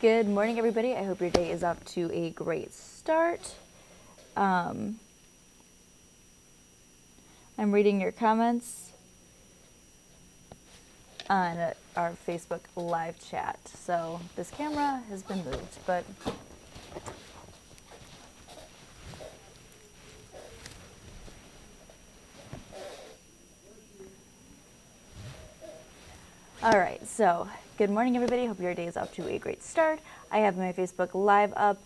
Good morning, everybody. I hope your day is off to a great start. I'm reading your comments on our Facebook live chat. So this camera has been moved, but all right. So good morning, everybody. Hope your day is off to a great start. I have my Facebook live up.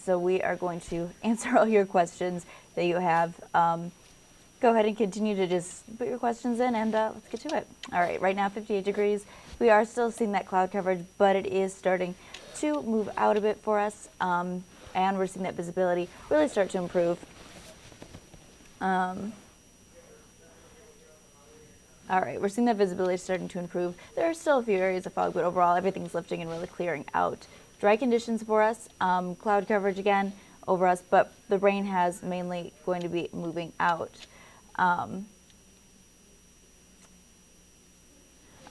So we are going to answer all your questions that you have. Go ahead and continue to just put your questions in, and let's get to it. All right, right now 58 degrees. We are still seeing that cloud coverage, but it is starting to move out a bit for us, and we're seeing that visibility really start to improve. All right, we're seeing that visibility starting to improve. There are still a few areas of fog, but overall everything's lifting and really clearing out. Dry conditions for us, cloud coverage again over us, but the rain has mainly going to be moving out. All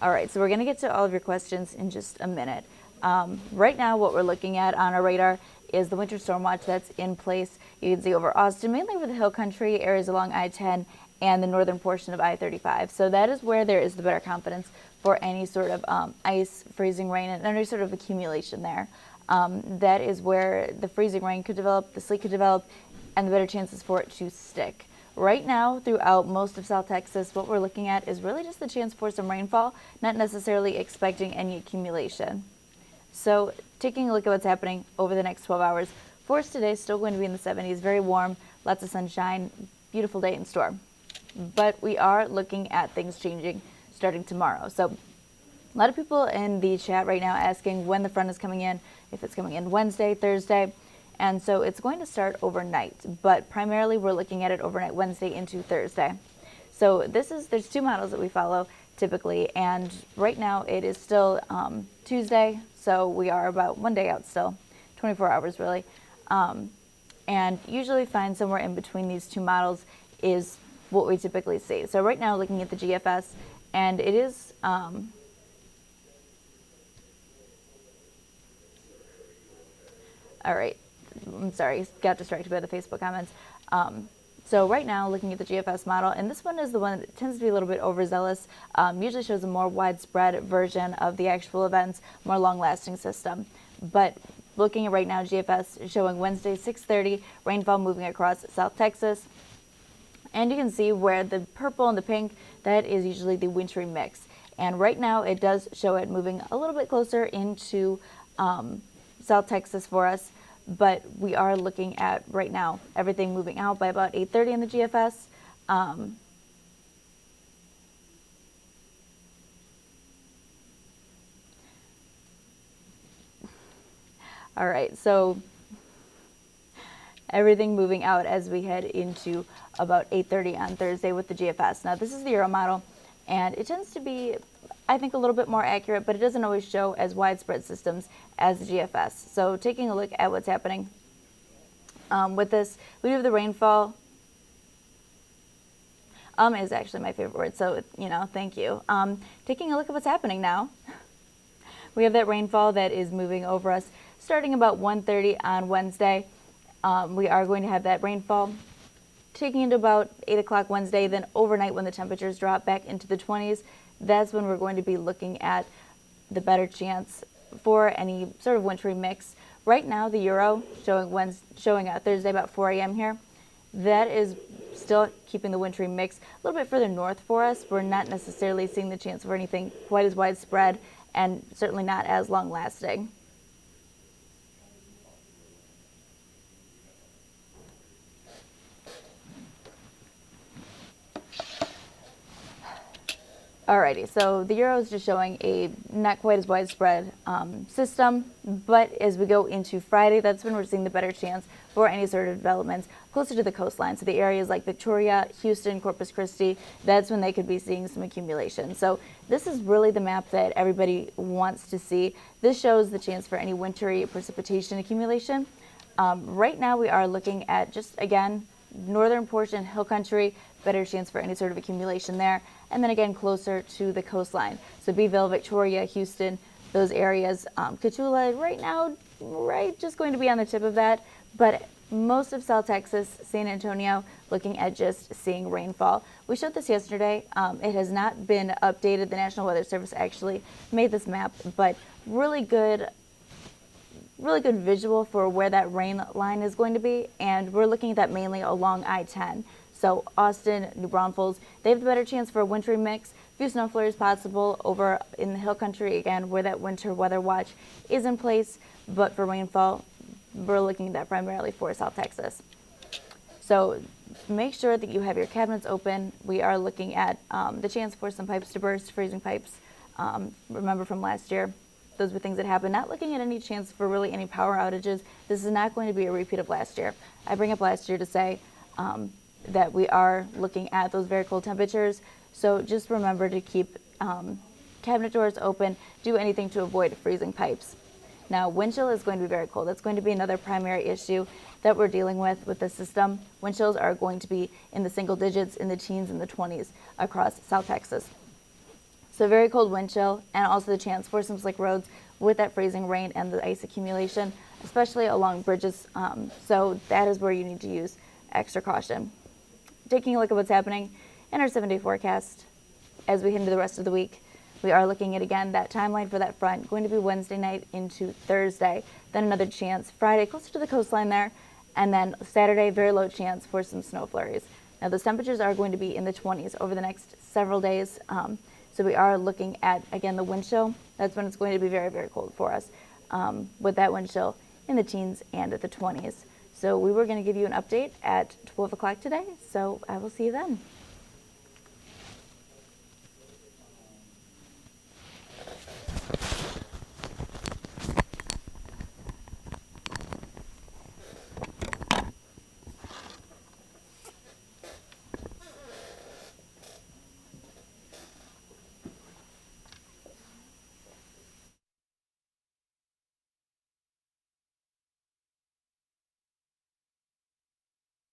right, so we're going to get to all of your questions in just a minute. Right now, what we're looking at on our radar is the winter storm watch that's in place. You can see over Austin, mainly over the hill country, areas along I-10, and the northern portion of I-35. So that is where there is the better confidence for any sort of ice, freezing rain, and any sort of accumulation there. That is where the freezing rain could develop, the sleet could develop, and the better chances for it to stick. Right now, throughout most of South Texas, what we're looking at is really just the chance for some rainfall, not necessarily expecting any accumulation. So taking a look at what's happening over the next 12 hours, for us today is still going to be in the 70s, very warm, lots of sunshine, beautiful day in store. But we are looking at things changing starting tomorrow. So a lot of people in the chat right now asking when the front is coming in, if it's coming in Wednesday, Thursday. And so it's going to start overnight, but primarily we're looking at it overnight Wednesday into Thursday. So there's two models that we follow typically, and right now it is still Tuesday, so we are about one day out still, 24 hours really. And usually find somewhere in between these two models is what we typically see. So right now looking at the GFS, and it is all right, I'm sorry, got distracted by the Facebook comments. So right now, looking at the GFS model, and this one is the one that tends to be a little bit overzealous, usually shows a more widespread version of the actual events, more long-lasting system. But looking at right now, GFS is showing Wednesday, 6:30, rainfall moving across South Texas. And you can see where the purple and the pink, that is usually the wintry mix. And right now, it does show it moving a little bit closer into South Texas for us. But we are looking at, right now, everything moving out by about 8:30 in the GFS. All right, so everything moving out as we head into about 8:30 on Thursday with the GFS. Now, this is the Euro model, and it tends to be, I think, a little bit more accurate, but it doesn't always show as widespread systems as the GFS. So taking a look at what's happening with this, we do have the rainfall. Is actually my favorite word, so, thank you. Taking a look at what's happening now. We have that rainfall that is moving over us starting about 1:30 on Wednesday. We are going to have that rainfall taking into about 8 o'clock Wednesday. Then overnight, when the temperatures drop back into the 20s, that's when we're going to be looking at the better chance for any sort of wintry mix. Right now, the Euro showing Thursday about 4 a.m. here. That is still keeping the wintry mix a little bit further north for us. We're not necessarily seeing the chance for anything quite as widespread and certainly not as long lasting. Alrighty, so the Euro is just showing a not quite as widespread system, but as we go into Friday, that's when we're seeing the better chance for any sort of developments closer to the coastline. So the areas like Victoria, Houston, Corpus Christi, that's when they could be seeing some accumulation. So this is really the map that everybody wants to see. This shows the chance for any wintry precipitation accumulation. Right now we are looking at just, again, northern portion, hill country, better chance for any sort of accumulation there. And then again, closer to the coastline. So Beeville, Victoria, Houston, those areas. Cotulla right now, just going to be on the tip of that. But most of South Texas, San Antonio, looking at just seeing rainfall. We showed this yesterday. It has not been updated. The National Weather Service actually made this map, but really good visual for where that rain line is going to be, and we're looking at that mainly along I-10. So Austin, New Braunfels, they have the better chance for a wintry mix. A few snow flurries possible over in the hill country, again, where that winter weather watch is in place, but for rainfall, we're looking at that primarily for South Texas. So make sure that you have your cabinets open. We are looking at the chance for some pipes to burst, freezing pipes. Remember from last year, those were things that happened. Not looking at any chance for really any power outages. This is not going to be a repeat of last year. I bring up last year to say that we are looking at those very cold temperatures. So just remember to keep cabinet doors open, do anything to avoid freezing pipes. Now, wind chill is going to be very cold. That's going to be another primary issue that we're dealing with the system. Wind chills are going to be in the single digits, in the teens and the 20s across South Texas. So very cold wind chill, and also the chance for some slick roads with that freezing rain and the ice accumulation, especially along bridges. So that is where you need to use extra caution. Taking a look at what's happening in our 7-day forecast as we head into the rest of the week, we are looking at, again, that timeline for that front going to be Wednesday night into Thursday. Then another chance Friday closer to the coastline there, and then Saturday, very low chance for some snow flurries. Now, those temperatures are going to be in the 20s over the next several days. So we are looking at, again, the wind chill. That's when it's going to be very, very cold for us with that wind chill in the teens and at the 20s. So we were going to give you an update at 12 o'clock today. So I will see you then.